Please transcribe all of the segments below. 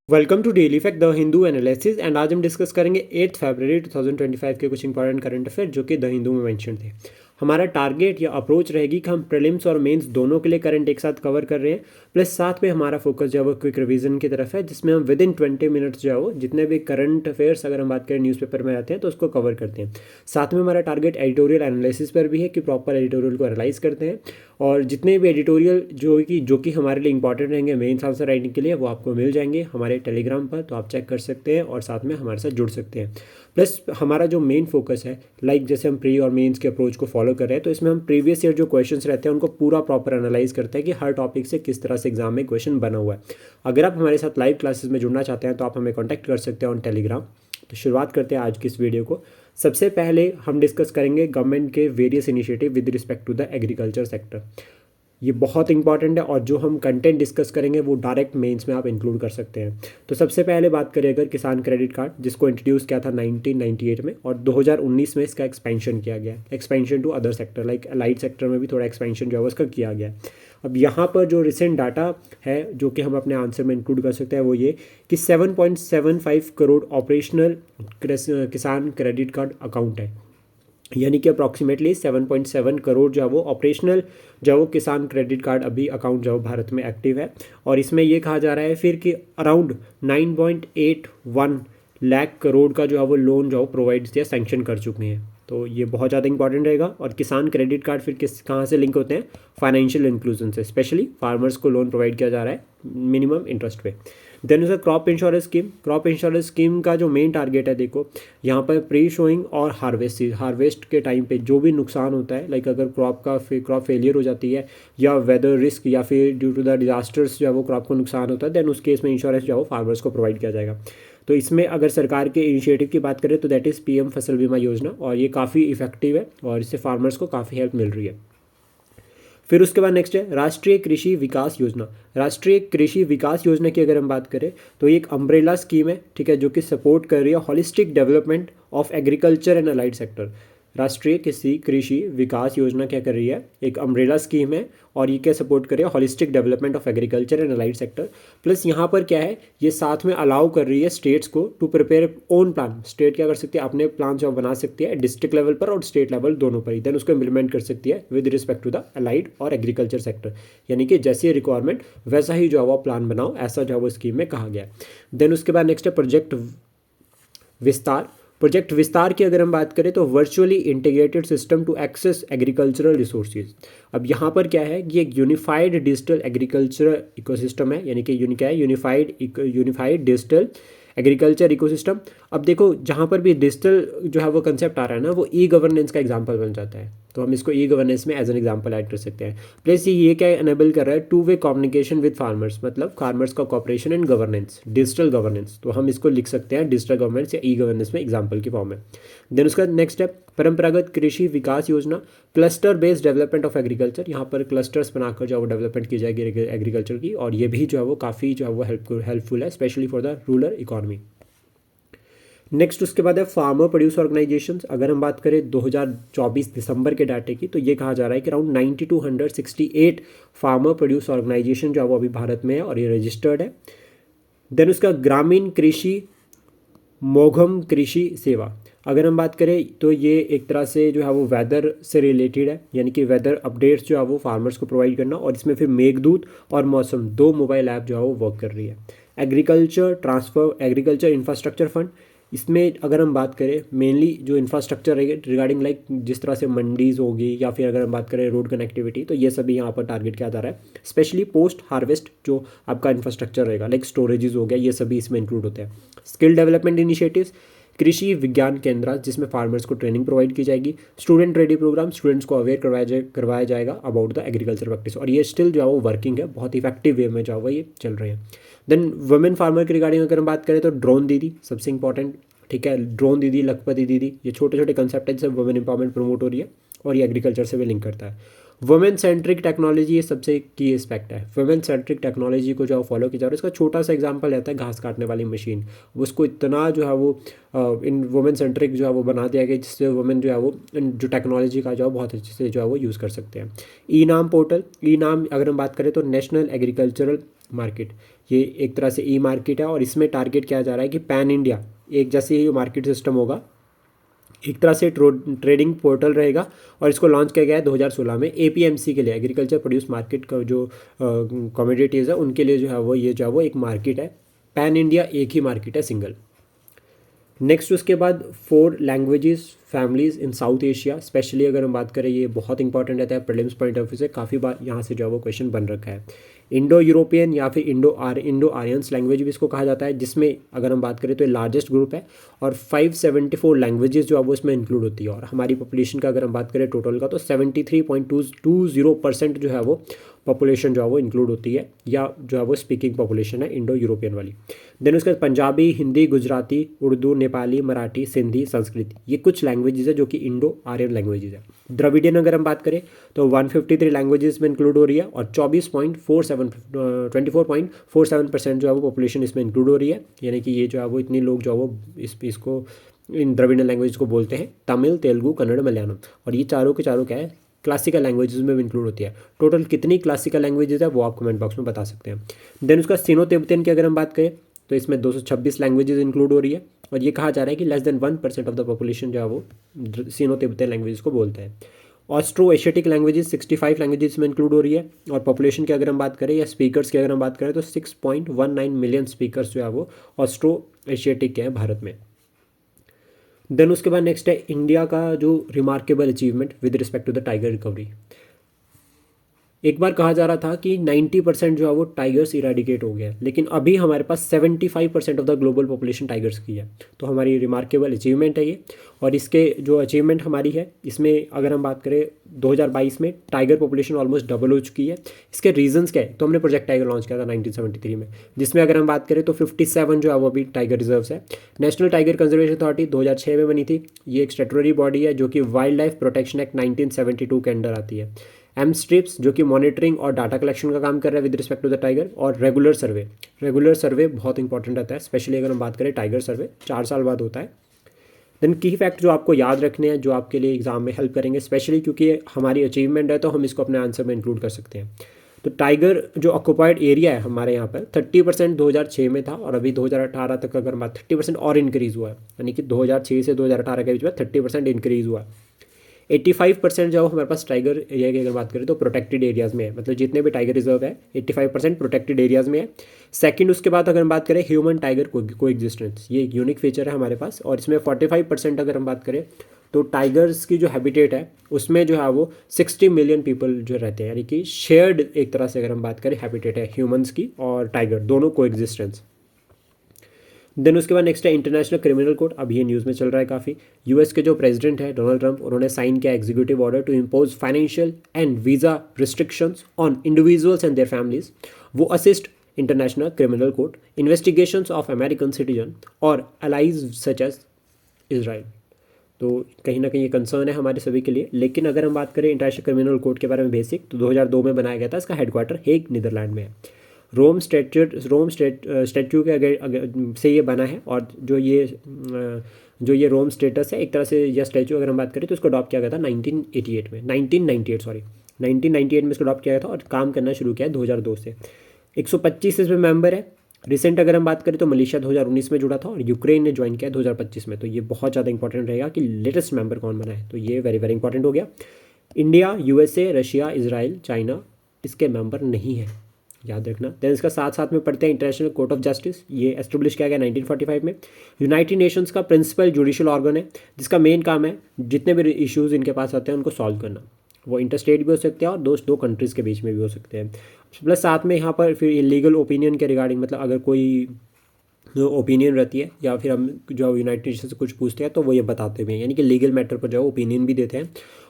Welcome to daily fact the Hindu analysis and आज हम discuss करेंगे 8 फरवरी 2025 के कुछ इंपॉर्टेंट करंट अफेयर जो कि द हिंदू में मेंशन थे। हमारा टारगेट या अप्रोच रहेगी कि हम प्रीलिम्स और मेंस दोनों के लिए करंट एक साथ कवर कर रहे हैं, प्लस साथ में हमारा फोकस जो है वो क्विक रिवीजन की तरफ है, जिसमें हम विद इन 20 मिनट्स जो है वो जितने भी करंट अफेयर्स अगर हम बात करें न्यूज़पेपर में आते हैं तो उसको कवर करते हैं। साथ में हमारा टारगेट एडिटोरियल एनालिसिस पर भी है कि प्रॉपर एडिटोरियल को एनालाइज करते हैं और जितने भी एडिटोरियल जो कि हमारे लिए इंपॉर्टेंट रहेंगे मेंस आंसर राइटिंग के लिए वो आपको मिल जाएंगे हमारे टेलीग्राम पर, तो आप चेक कर सकते हैं और साथ में हमारे साथ जुड़ सकते हैं। प्लस हमारा जो मेन फोकस है, लाइक जैसे हम प्री और मेंस के अप्रोच को फॉलो कर रहे हैं, तो इसमें हम प्रीवियस ईयर जो क्वेश्चंस रहते हैं उनको पूरा प्रॉपर एनालाइज करते हैं कि हर टॉपिक से किस तरह से एग्जाम में क्वेश्चन बना हुआ है। अगर आप हमारे साथ लाइव क्लासेस में जुड़ना चाहते हैं तो आप हमें कॉन्टैक्ट कर सकते हैं ऑन टेलीग्राम। तो शुरुआत करते हैं आज की इस वीडियो को। सबसे पहले हम डिस्कस करेंगे गवर्नमेंट के various initiative with respect to the agriculture sector. ये बहुत इंपॉर्टेंट है और जो हम कंटेंट डिस्कस करेंगे वो डायरेक्ट मेंस में आप इंक्लूड कर सकते हैं। तो सबसे पहले बात करें अगर किसान क्रेडिट कार्ड, जिसको इंट्रोड्यूस किया था 1998 में और 2019 में इसका एक्सपेंशन किया गया, expansion to other sector like allied sector में भी थोड़ा एक्सपेंशन जो है उसका किया गया। अब यहाँ पर जो रिसेंट डाटा है जो कि हम अपने आंसर में इंक्लूड कर सकते हैं वो ये कि 7.75 करोड़ ऑपरेशनल किसान क्रेडिट कार्ड अकाउंट है, यानी कि अप्रॉक्सीमेटली 7.7 करोड़ जो है वो ऑपरेशनल जो है वो किसान क्रेडिट कार्ड अभी अकाउंट जो है भारत में एक्टिव है। और इसमें ये कहा जा रहा है फिर कि अराउंड 9.81 लाख करोड़ का जो है वो लोन जो है प्रोवाइड या सैंक्शन कर चुके हैं। तो ये बहुत ज़्यादा इंपॉर्टेंट रहेगा। और किसान क्रेडिट कार्ड फिर कहाँ से लिंक होते हैं? फाइनेंशियल इंक्लूजन से, स्पेशली फार्मर्स को लोन प्रोवाइड किया जा रहा है मिनिमम इंटरेस्ट पे। देन उसका crop insurance scheme, crop insurance scheme का जो मेन टारगेट है, देखो यहाँ पर प्री शोइंग और हार्वेस्ट के टाइम पे जो भी नुकसान होता है, लाइक अगर क्रॉप फेलियर हो जाती है या वेदर रिस्क या फिर ड्यू टू द डिजास्टर्स जो है वो क्रॉप को नुकसान होता है, देन उस केस में इंश्योरेंस जो है वो फार्मर्स को प्रोवाइड किया जाएगा। तो इसमें अगर सरकार के इनिशिएटिव की बात करें तो दैट इज़ पीएम फसल बीमा योजना, और ये काफ़ी इफेक्टिव है और इससे फार्मर्स को काफ़ी हेल्प मिल रही है। फिर उसके बाद नेक्स्ट है राष्ट्रीय कृषि विकास योजना। राष्ट्रीय कृषि विकास योजना की अगर हम बात करें तो ये एक अम्ब्रेला स्कीम है, ठीक है, जो कि सपोर्ट कर रही है holistic development of agriculture and allied sector. राष्ट्रीय कृषि विकास योजना क्या कर रही है? एक अम्ब्रेला स्कीम है और ये क्या सपोर्ट कर रही है? Holistic development of agriculture and allied sector. Plus यहाँ पर क्या है, ये साथ में अलाउ कर रही है स्टेट्स को to prepare own plan. State क्या कर सकती है? अपने प्लान जो बना सकती है डिस्ट्रिक्ट लेवल पर और स्टेट लेवल दोनों पर ही, देन उसको इम्प्लीमेंट कर सकती है with respect to the allied और एग्रीकल्चर सेक्टर। यानी कि जैसी रिक्वायरमेंट वैसा ही जो है वो प्लान बनाओ, ऐसा जो है वो स्कीम में कहा गया है। देन उसके बाद नेक्स्ट है प्रोजेक्ट विस्तार। प्रोजेक्ट विस्तार की अगर हम बात करें तो virtually integrated system to access agricultural resources. अब यहाँ पर क्या है कि एक यूनिफाइड डिजिटल एग्रीकल्चरल इकोसिस्टम है, यानी कि क्या है? Unified digital agriculture ecosystem. अब देखो जहाँ पर भी डिजिटल जो है वो कंसेप्ट आ रहा है ना, वो ई गवर्नेंस का एग्जाम्पल बन जाता है, तो हम इसको ई गवर्नेंस में एज एन एग्जाम्पल ऐड कर सकते हैं। प्लस ये क्या एनेबल कर रहा है? Two way communication with farmers, मतलब फार्मर्स का cooperation and governance, digital governance. तो हम इसको लिख सकते हैं डिजिटल गवर्नेंस या ई गवर्नेंस में एग्जाम्पल की फॉर्म में। देन उसका नेक्स्ट है परंपरागत कृषि विकास योजना, cluster based development of agriculture. यहाँ पर क्लस्टर्स बनाकर जो है वो डेवलपमेंट की जाएगी एग्रीकल्चर की, और ये भी जो है वो काफ़ी जो है वो हेल्पफुल है, specially for the rural economy. Next उसके बाद है फार्मर प्रोड्यूस ऑर्गेनाइजेशंस। अगर हम बात करें 2024 दिसंबर के डाटे की, तो ये कहा जा रहा है कि अराउंड 9268 फार्मर प्रोड्यूस ऑर्गेनाइजेशन जो है वो अभी भारत में है और ये रजिस्टर्ड है। देन उसका ग्रामीण कृषि मोघम कृषि सेवा। अगर हम बात करें तो ये एक तरह से जो है वो वेदर से रिलेटेड है, यानी कि वेदर अपडेट्स जो है वो फार्मर्स को प्रोवाइड करना, और इसमें फिर मेघदूत और मौसम दो मोबाइल ऐप जो है वो वर्क कर रही है। एग्रीकल्चर इंफ्रास्ट्रक्चर फंड, इसमें अगर हम बात करें मेनली जो इंफ्रास्ट्रक्चर रिगार्डिंग लाइक जिस तरह से मंडीज होगी या फिर अगर हम बात करें रोड कनेक्टिविटी, तो ये सभी यहाँ पर टारगेट किया जा रहा है। स्पेशली पोस्ट हार्वेस्ट जो आपका इंफ्रास्ट्रक्चर रहेगा लाइक स्टोरेजेस हो गया, ये सभी इसमें इंक्लूड होते हैं। स्किल डेवलपमेंट इनिशिएटिव्स, कृषि विज्ञान केंद्र जिसमें फार्मर्स को ट्रेनिंग प्रोवाइड की जाएगी। स्टूडेंट रेडी प्रोग्राम, स्टूडेंट्स को अवेयर करवाया जाएगा अबाउट द एग्रीकल्चर प्रैक्टिस, और ये स्टिल जो है वो वर्किंग है, बहुत इफेक्टिव वे में जो है वो ये चल रहे हैं। देन वुमेन फार्मर की रिगार्डिंग अगर हम बात करें तो ड्रोन दीदी सबसे इंपॉर्टेंट, ठीक है, ड्रोन दीदी, लखपति दीदी, ये छोटे छोटे कंसेप्ट है जिससे वुमेन एम्पावरमेंट प्रमोट हो रही है और ये एग्रीकल्चर से भी लिंक करता है। वुमेन सेंट्रिक टेक्नोलॉजी ये सबसे की एस्पेक्ट है। वुमेन सेंट्रिक टेक्नोलॉजी को जो फॉलो किया जा रहा है, इसका छोटा सा एग्जांपल रहता है घास काटने वाली मशीन। उसको इतना जो है वो इन वुमेन सेंट्रिक जो है वो बना दिया गया जिससे वुमेन जो है वो जो टेक्नोलॉजी का जो है बहुत अच्छे से जो है वो यूज़ कर सकते हैं। ई नाम पोर्टल, ई नाम अगर हम बात करें तो नेशनल एग्रीकल्चरल मार्केट, ये एक तरह से ई मार्केट है और इसमें टारगेट किया जा रहा है कि पैन इंडिया एक जैसे ही मार्केट सिस्टम होगा, एक तरह से ट्रेडिंग पोर्टल रहेगा। और इसको लॉन्च किया गया है 2016 में एपीएमसी के लिए, एग्रीकल्चर प्रोड्यूस मार्केट का जो कमोडिटीज़ है उनके लिए जो है वो ये जो है वो एक मार्केट है, पैन इंडिया एक ही मार्केट है, सिंगल। नेक्स्ट उसके बाद 4 लैंग्वेजेस फैमिलीज़ इन साउथ एशिया, स्पेशली अगर हम बात करें ये बहुत इंपॉर्टेंट रहता है प्रीलिम्स पॉइंट ऑफ व्यू से, काफ़ी बार यहाँ से जो है वो क्वेश्चन बन रखा है। इंडो यूरोपियन या फिर इंडो आर्यंस लैंग्वेज भी इसको कहा जाता है, जिसमें अगर हम बात करें तो ये लार्जेस्ट ग्रुप है और 574 लैंग्वेजेस जो है वो इसमें इंक्लूड होती है। और हमारी पॉपुलेशन का अगर हम बात करें टोटल का तो 73.20% जो है वो पॉपुलेशन जो है वो इंक्लूड होती है, या जो है वो स्पीकिंग पॉपुलेशन है इंडो यूरोपियन वाली। देन उसके बाद पंजाबी, हिंदी, गुजराती, उर्दू, नेपाली, मराठी, सिंधी, संस्कृत, ये कुछ लैंग्वेजेस है जो कि इंडो आर्यन लैंग्वेजेस है। द्रविडियन अगर हम बात करें तो 153 लैंग्वेजेस में इंक्लूड हो रही है और 24.47% जो है वो पॉपुलेशन इसमें इंक्लूड हो रही है, यानी कि ये जो है वो इतने लोग जो है वो इसको इन द्रविडियन लैंग्वेज को बोलते हैं। तमिल, तेलुगु, कन्नड़, मलयालम, और ये चारों के चारों क्या है, क्लासिकल लैंग्वेजेस में भी इंक्लूड होती है। टोटल कितनी क्लासिकल लैंग्वेजेस है वो आप कमेंट बॉक्स में बता सकते हैं। देन उसका सिनो तिब्बतियन की अगर हम बात करें तो इसमें 226 लैंग्वेजेस इंक्लूड हो रही है और ये कहा जा रहा है कि less than 1% of the population जो है वो सिनो तिब्बतियन लैंग्वेजेस को बोलते हैं। ऑस्ट्रो एशियाटिक लैंग्वेजेस 65 लैंग्वेजेस में इंक्लूड हो रही है और पॉपुलेशन की अगर हम बात करें या स्पीकर्स की अगर हम बात करें तो 6.19 मिलियन स्पीकर्स जो है वो ऑस्ट्रो एशियाटिक के हैं भारत में। देन उसके बाद नेक्स्ट है इंडिया का जो remarkable achievement with respect to the tiger recovery. एक बार कहा जा रहा था कि 90% जो है वो टाइगर्स इरेडिकेट हो गया, लेकिन अभी हमारे पास 75% of the global population tigers की है। तो हमारी रिमार्केबल अचीवमेंट है ये। और इसके जो अचीवमेंट हमारी है इसमें अगर हम बात करें 2022 में टाइगर पॉपुलेशन ऑलमोस्ट डबल हो चुकी है। इसके रीजंस क्या है, तो हमने प्रोजेक्ट टाइगर लॉन्च किया था 1973 में, जिसमें अगर हम बात करें तो 57 जो है वो अभी टाइगर रिजर्व्स है। नेशनल टाइगर कंजर्वेशन अथॉरिटी 2006 में बनी थी। ये एक स्टैट्यूटरी बॉडी है जो कि वाइल्ड लाइफ प्रोटेक्शन एक्ट 1972 के अंडर आती है। एम स्ट्रिप्स जो कि मॉनिटरिंग और डाटा कलेक्शन का काम कर रहा है with respect to the tiger. और रेगुलर सर्वे बहुत इंपॉर्टेंट रहता है, स्पेशली अगर हम बात करें टाइगर सर्वे 4 साल बाद होता है। देन की फैक्ट जो आपको याद रखने हैं जो आपके लिए एग्जाम में हेल्प करेंगे, स्पेशली क्योंकि हमारी अचीवमेंट है तो हम इसको अपने आंसर में इंक्लूड कर सकते हैं। तो टाइगर जो ऑक्यूपाइड एरिया है हमारे यहाँ पर 30% 2006 में था और अभी 2018 तक अगर बात 30% और इंक्रीज़ हुआ है, यानी कि 2006 से 2018 के बीच में 30% इंक्रीज़ हुआ है। 85% जो हमारे पास टाइगर एरिया की अगर बात करें तो प्रोटेक्टेड एरियाज़ में है, मतलब जितने भी टाइगर रिजर्व है 85% प्रोटेक्टेड एरियाज़ में है। सेकंड उसके बाद अगर हम बात करें ह्यूमन टाइगर को एग्जिस्टेंस, ये एक यूनिक फीचर है हमारे पास। और इसमें 45% अगर हम बात करें तो टाइगर्स की जो हैबिटेट है उसमें जो है वो 60 मिलियन पीपल जो रहते हैं, यानी कि शेयर्ड एक तरह से अगर हम बात करें हैबिटेट है ह्यूमंस की और टाइगर दोनों को एग्जिस्टेंस। देन उसके बाद नेक्स्ट है इंटरनेशनल क्रिमिनल कोड। अब ये न्यूज़ में चल रहा है काफ़ी। यूएस के जो प्रेसिडेंट है डोनाल्ड ट्रंप, उन्होंने साइन किया executive order to impose financial and visa restrictions on individuals and their families. वो assist international criminal court investigations of American citizen और अलाइज सच एज इजराइल। तो कहीं ना कहीं ये कंसर्न है हमारे सभी के लिए। लेकिन अगर हम बात करें इंटरनेशनल क्रिमिनल कोर्ट के बारे में बेसिक, तो 2002 में बनाया गया था। इसका हेडक्वार्टर हेग नीदरलैंड में है। रोम स्टैट्यू के अगर से ये बना है। और जो ये रोम स्टेटस है एक तरह से यह स्टैच्यू अगर हम बात करें तो इसको अडॉप्ट किया गया था 1998 में इसको अडॉप्ट किया गया था और काम करना शुरू किया है 2002 से। 125 इसमें मेंबर है। रिसेंट अगर हम बात करें तो मलेशिया 2019 में जुड़ा था और यूक्रेन ने ज्वाइन किया 2025 में। तो ये बहुत ज़्यादा इंपॉर्टेंट रहेगा कि लेटेस्ट मेंबर कौन बना है, तो ये वेरी वेरी इंपॉर्टेंट हो गया। India, USA, Russia, Israel, China इसके मेंबर नहीं है, याद रखना। देन इसका साथ साथ में पढ़ते हैं इंटरनेशनल कोर्ट ऑफ जस्टिस। ये एस्टेब्लिश किया गया 1945 में। यूनाइटेड नेशंस का प्रिंसिपल जुडिशियल ऑर्गन है जिसका मेन काम है जितने भी इश्यूज़ इनके पास आते हैं उनको सॉल्व करना। वो इंटरस्टेट भी हो सकते हैं और दो कंट्रीज़ के बीच में भी हो सकते हैं। प्लस साथ में यहाँ पर फिर लीगल ओपिनियन के रिगार्डिंग, मतलब अगर कोई ओपिनियन रहती है या फिर हम जो यूनाइटेड नेशन से कुछ पूछते हैं तो वो ये बताते भी हैं, यानी कि लीगल मैटर पर जो है ओपिनियन भी देते हैं।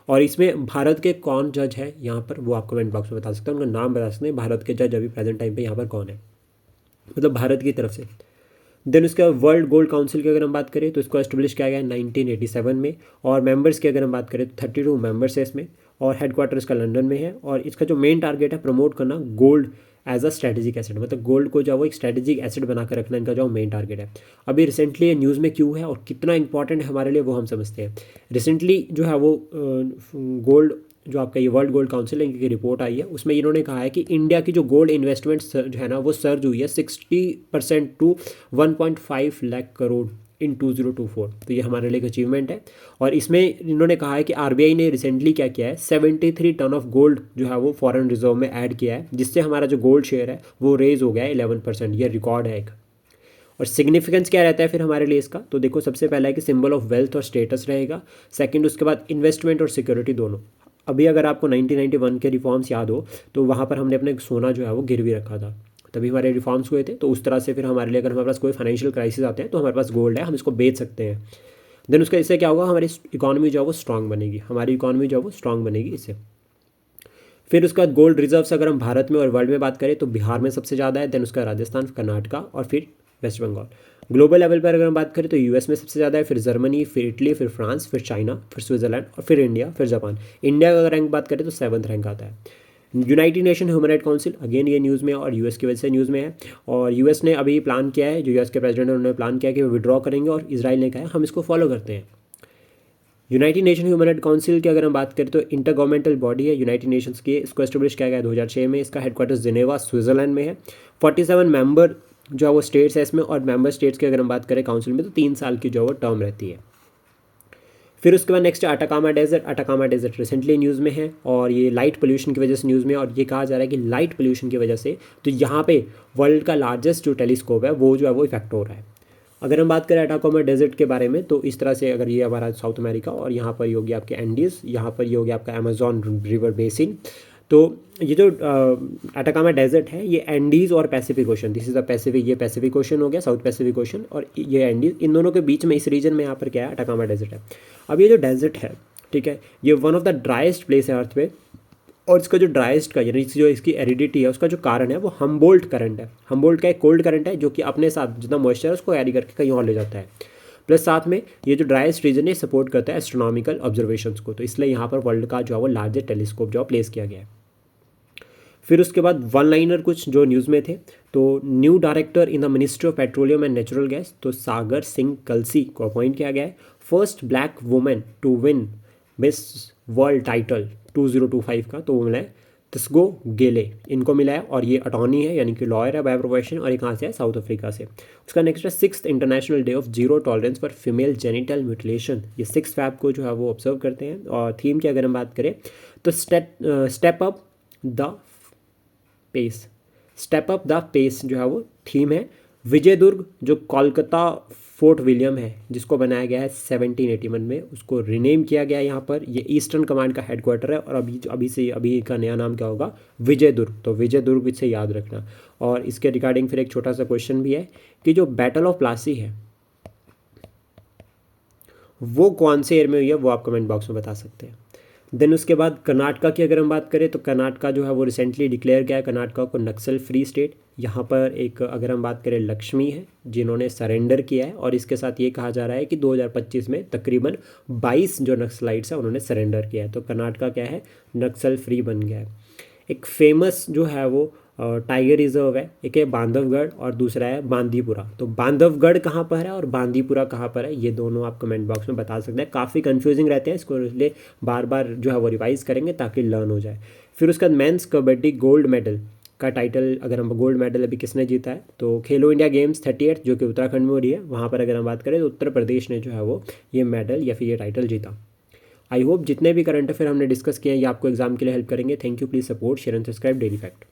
और इसमें भारत के कौन जज है यहाँ पर वो आप कमेंट बॉक्स में बता सकते हैं, उनका नाम बता सकते हैं। भारत के जज अभी प्रेजेंट टाइम पे यहाँ पर कौन है, मतलब भारत की तरफ से। देन उसके बाद वर्ल्ड गोल्ड काउंसिल की अगर हम बात करें तो इसको एस्टेब्लिश किया गया 1987 में। और मेंबर्स की अगर हम बात करें तो 32 मेंबर्स है इसमें और हेडक्वार्टर इसका लंदन में है। और इसका जो मेन टारगेट है प्रमोट करना gold as a strategic asset, मतलब गोल्ड को जो वो एक स्ट्रेटेजिक एसेट बनाकर रखना इनका जो मेन टारगेट है। अभी रिसेंटली ये न्यूज़ में क्यों है और कितना इंपॉर्टेंट है हमारे लिए वो हम समझते हैं। रिसेंटली जो है वो गोल्ड जो आपका ये वर्ल्ड गोल्ड काउंसिल की रिपोर्ट आई है उसमें इन्होंने कहा है कि इंडिया की जो गोल्ड इन्वेस्टमेंट जो है ना वो सर्ज हुई है 60% टू 1.5 लाख करोड़ इन 2024। तो ये हमारे लिए एक अचीवमेंट है। और इसमें इन्होंने कहा है कि आरबीआई ने रिसेंटली क्या किया है, 73 टन ऑफ गोल्ड जो है वो फॉरेन रिजर्व में ऐड किया है, जिससे हमारा जो गोल्ड शेयर है वो रेज हो गया है 11%। ये रिकॉर्ड है एक। और सिग्निफिकेंस क्या रहता है फिर हमारे लिए इसका, तो देखो सबसे पहला है कि सिंबल ऑफ वेल्थ और स्टेटस रहेगा। सेकंड उसके बाद इन्वेस्टमेंट और सिक्योरिटी दोनों। अभी अगर आपको 1991 के रिफॉर्म्स याद हो तो वहाँ पर हमने अपने सोना जो है वो गिरवी रखा था, तभी हमारे रिफॉर्म्स हुए थे। तो उस तरह से फिर हमारे लिए अगर हमारे पास कोई फाइनेंशियल क्राइसिस आते हैं तो हमारे पास गोल्ड है, हम इसको बेच सकते हैं। देन उसका इससे क्या होगा, हमारी इकॉनमी जो है वो स्ट्रांग बनेगी, हमारी इकॉनमी जो है वो स्ट्रांग बनेगी इससे। फिर उसके बाद गोल्ड रिजर्व्स अगर हम भारत में और वर्ल्ड में बात करें तो बिहार में सबसे ज़्यादा है, देन उसका राजस्थान, कर्नाटका और फिर वेस्ट बंगाल। ग्लोबल लेवल पर अगर हम बात करें तो यूएस में सबसे ज़्यादा है, फिर जर्मनी, फिर इटली, फिर फ्रांस, फिर चाइना, फिर स्विट्जरलैंड और फिर इंडिया, फिर जापान। इंडिया का अगर रैंक बात करें तो 7th रैंक आता है। United nation human right council, again ये न्यूज़ में और यूएस की वजह से न्यूज़ में है। और यूएस ने अभी प्लान किया है, जो यूएस के प्रेसिडेंट ने उन्होंने प्लान किया कि वो विड्रॉ करेंगे, और इसराइल ने कहा है हम इसको फॉलो करते हैं। United nation human right council की अगर हम बात करें तो इंटर गवर्नमेंटल बॉडी है यूनाइटेड नेशंस की। इसको एस्टेब्लिश किया गया 2006 में। इसका हेडक्वार्टर्स जिनेवा स्विट्जरलैंड में है। 47 मेंबर जो है वो स्टेट्स है इसमें, और मेंबर स्टेट्स की अगर हम बात करें काउंसिल में तो 3 साल की जो है वो टर्म रहती है। फिर उसके बाद next Atacama desert. Atacama desert recently news में है और ये लाइट पोल्यूशन की वजह से न्यूज़ में है। और ये कहा जा रहा है कि लाइट पोल्यूशन की वजह से तो यहाँ पे वर्ल्ड का लार्जेस्ट जो टेलीस्कोप है वो जो है वो इफेक्ट हो रहा है। अगर हम बात करें अटाकामा डेजर्ट के बारे में तो इस तरह से, अगर ये हमारा साउथ अमेरिका, और यहाँ पर ये होगी आपके एंडीज़, यहाँ पर ये होगी आपका अमेजॉन रिवर बेसिन। तो ये जो अटाकामा डेजर्ट है ये एंडीज़ और Pacific ocean, this is the Pacific, ये पैसिफिक ओशन हो गया, साउथ पैसिफिक ओशन, और ये एंडीज़, इन दोनों के बीच में इस रीजन में यहाँ पर क्या है, अटाकामा डेजर्ट है। अब ये जो डेजर्ट है, ठीक है, ये one of the driest place है अर्थ पे। और इसका जो ड्राइस्ट का, यानी जो इसकी एरिडिटी है उसका जो कारण है वो हम्बोल्ट करंट है। हम्बोल्ट का एक कोल्ड करंट है जो कि अपने साथ जितना मॉइस्चर है उसको कैरी करके कहीं और ले जाता है। प्लस साथ में ये जो ड्राइस्ट रीजन है सपोर्ट करता है एस्ट्रोनॉमिकल ऑब्जर्वेशंस को, तो इसलिए यहाँ पर वर्ल्ड का जो है वो लार्जेस्ट टेलीस्कोप जो प्लेस किया गया है। फिर उसके बाद वन लाइनर कुछ जो न्यूज़ में थे, तो new director in the ministry of petroleum and natural gas, तो सागर सिंह कलसी को अपॉइंट किया गया है। First black woman to win Miss World title 2025 का, तो वो मिला है तस्गो गेले, इनको मिला है। और ये अटॉर्नी है, यानी कि लॉयर है बाय प्रोफेशन, और ये कहाँ से है, साउथ अफ्रीका से। उसका नेक्स्ट है 6th international day of zero tolerance for female genital mutilation, ये 6 फैब को जो है वो ऑब्जर्व करते हैं। और थीम की अगर हम बात करें तो step up the pace, step up the pace जो है वो थीम है। विजयदुर्ग जो कोलकाता फोर्ट विलियम है जिसको बनाया गया है 1781 में, उसको रिनेम किया गया है यहाँ पर। ये ईस्टर्न कमांड का हेडक्वार्टर है, और अभी का नया नाम क्या होगा, विजयदुर्ग। तो विजयदुर्ग इसे याद रखना। और इसके रिगार्डिंग फिर एक छोटा सा क्वेश्चन भी है कि जो बैटल ऑफ प्लासी है वो कौन से ईयर में हुई है, वो आप कमेंट बॉक्स में बता सकते हैं। देन उसके बाद कर्नाटका की अगर हम बात करें तो कर्नाटका जो है वो रिसेंटली डिक्लेयर किया है कर्नाटका को नक्सल फ्री स्टेट। यहाँ पर एक अगर हम बात करें लक्ष्मी है जिन्होंने सरेंडर किया है, और इसके साथ ये कहा जा रहा है कि 2025 में तकरीबन 22 जो नक्सलाइट्स हैं उन्होंने सरेंडर किया है। तो कर्नाटका क्या है, नक्सल फ्री बन गया है। एक फेमस जो है वो टाइगर रिजर्व है, एक है बांधवगढ़ और दूसरा है बांदीपुरा। तो बांधवगढ़ कहाँ पर है और बांदीपुरा कहाँ पर है, ये दोनों आप कमेंट बॉक्स में बता सकते हैं। काफ़ी कंफ्यूजिंग रहते हैं, इसको इसलिए बार बार जो है वो रिवाइज करेंगे ताकि लर्न हो जाए। फिर उसके बाद मेंस कबड्डी गोल्ड मेडल का टाइटल, अगर हम गोल्ड मेडल अभी किसने जीता है, तो खेलो इंडिया गेम्स 38 जो कि उत्तराखंड में हो रही है, वहाँ पर अगर हम बात करें तो उत्तर प्रदेश ने जो है वो ये मेडल या फिर ये टाइटल जीता। आई होप जितने भी करंट अफेयर हमने डिस्कस किए हैं ये आपको एग्जाम के लिए हेल्प करेंगे। Thank you, please support, share and subscribe daily fact.